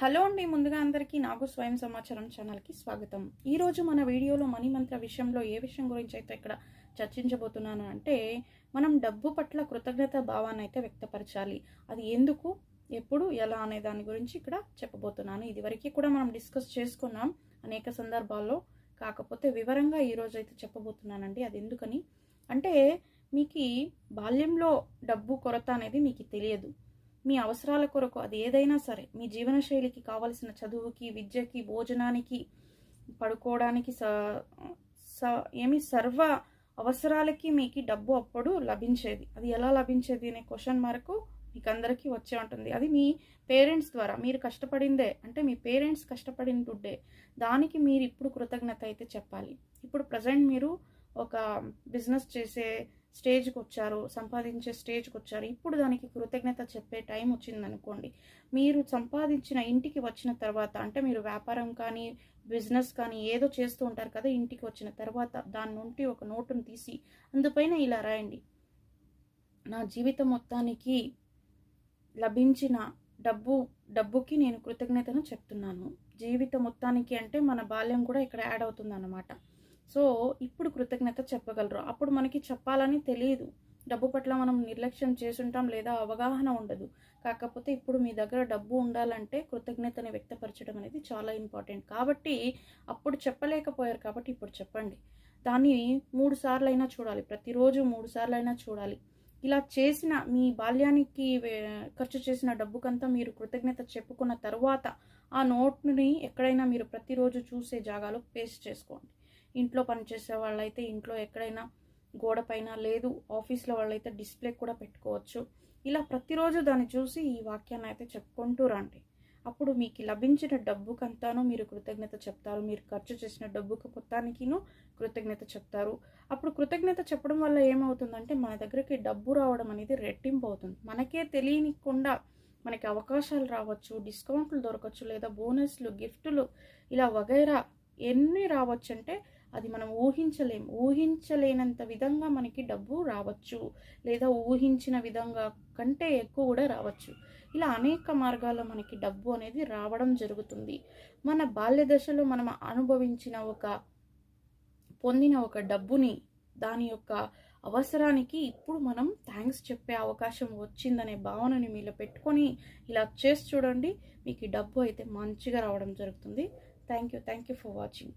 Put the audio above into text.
Hello అండి, ముందుగా అందరికీ నాకు స్వయం సమాచారం ఛానల్కి స్వాగతం. ఈరోజు మన వీడియోలో మనీ మంత్ర విషయంలో ఏ విషయం గురించి అయితే ఇక్కడ చర్చించబోతున్నాను అంటే, మనం డబ్బు పట్ల కృతజ్ఞత భావాన్ని అయితే వ్యక్తపరచాలి. అది ఎందుకు, ఎప్పుడు, ఎలా అనే దాని గురించి ఇక్కడ చెప్పబోతున్నాను. ఇదివరకు కూడా మనం డిస్కస్ చేసుకున్నాం అనేక సందర్భాల్లో, కాకపోతే వివరంగా ఈరోజు అయితే చెప్పబోతున్నానండి. అది ఎందుకని అంటే, మీకు బాల్యంలో డబ్బు కొరత అనేది మీకు తెలియదు. మీ అవసరాల కొరకు అది ఏదైనా సరే, మీ జీవనశైలికి కావలసిన చదువుకి, విద్యకి, భోజనానికి, పడుకోవడానికి సర్వ అవసరాలకి మీకు డబ్బు అప్పుడు లభించేది. అది ఎలా లభించేది అనే క్వశ్చన్ మార్కు మీకు అందరికీ వచ్చే ఉంటుంది. అది మీ పేరెంట్స్ ద్వారా, మీరు కష్టపడిందే, అంటే మీ పేరెంట్స్ కష్టపడిన దుడ్డే. దానికి మీరు ఇప్పుడు కృతజ్ఞత అయితే చెప్పాలి. ఇప్పుడు ప్రజెంట్ మీరు ఒక బిజినెస్ చేసే స్టేజ్కి వచ్చారు, సంపాదించే స్టేజ్కి వచ్చారు. ఇప్పుడు దానికి కృతజ్ఞత చెప్పే టైం వచ్చిందనుకోండి. మీరు సంపాదించిన ఇంటికి వచ్చిన తర్వాత, అంటే మీరు వ్యాపారం కానీ బిజినెస్ కానీ ఏదో చేస్తూ ఉంటారు కదా, ఇంటికి వచ్చిన తర్వాత దాని నుండి ఒక నోటును తీసి అందుపైన ఇలా రాయండి: నా జీవితం మొత్తానికి లభించిన డబ్బుకి నేను కృతజ్ఞతను చెప్తున్నాను. జీవితం మొత్తానికి అంటే మన బాల్యం కూడా ఇక్కడ యాడ్ అవుతుంది అన్నమాట. సో ఇప్పుడు కృతజ్ఞత చెప్పగలరు. అప్పుడు మనకి చెప్పాలని తెలియదు. డబ్బు పట్ల మనం నిర్లక్ష్యం చేసుంటాం, లేదా అవగాహన ఉండదు. కాకపోతే ఇప్పుడు మీ దగ్గర డబ్బు ఉండాలంటే కృతజ్ఞతని వ్యక్తపరచడం అనేది చాలా ఇంపార్టెంట్. కాబట్టి అప్పుడు చెప్పలేకపోయారు, కాబట్టి ఇప్పుడు చెప్పండి. దాన్ని 3 సార్లు అయినా చూడాలి, ప్రతిరోజు 3 సార్లు అయినా చూడాలి. ఇలా చేసిన మీ బాల్యానికి ఖర్చు చేసిన డబ్బుకంతా మీరు కృతజ్ఞత చెప్పుకున్న తర్వాత ఆ నోట్ని ఎక్కడైనా మీరు ప్రతిరోజు చూసే జాగాలో పేస్ట్ చేసుకోండి. ఇంట్లో పనిచేసే వాళ్ళైతే ఇంట్లో ఎక్కడైనా గోడ పైన, లేదు ఆఫీస్లో వాళ్ళైతే డిస్ప్లే కూడా పెట్టుకోవచ్చు. ఇలా ప్రతిరోజు దాన్ని చూసి ఈ వాక్యాన్ని అయితే చెప్పుకుంటూ రండి. అప్పుడు మీకు లభించిన డబ్బుకంతాను మీరు కృతజ్ఞత చెప్తారు. మీరు ఖర్చు చేసిన డబ్బుకు మొత్తానికిను కృతజ్ఞత చెప్తారు. అప్పుడు కృతజ్ఞత చెప్పడం వల్ల ఏమవుతుందంటే, మన దగ్గరికి డబ్బు రావడం అనేది రెట్టింపు అవుతుంది. మనకే తెలియకుండా మనకి అవకాశాలు రావచ్చు, డిస్కౌంట్లు దొరకచ్చు, లేదా బోనస్లు, గిఫ్టులు, ఇలా వగైరా ఎన్ని రావచ్చు అంటే అది మనం ఊహించలేనంత విధంగా మనకి డబ్బు రావచ్చు, లేదా ఊహించిన విధంగా కంటే ఎక్కువ కూడా రావచ్చు. ఇలా అనేక మార్గాల్లో మనకి డబ్బు అనేది రావడం జరుగుతుంది. మన బాల్య దశలో మనం పొందిన ఒక డబ్బుని, దాని యొక్క అవసరానికి ఇప్పుడు మనం థ్యాంక్స్ చెప్పే అవకాశం వచ్చిందనే భావనని మీలో పెట్టుకొని ఇలా చేసి చూడండి. మీకు డబ్బు అయితే మంచిగా రావడం జరుగుతుంది. Thank you for watching.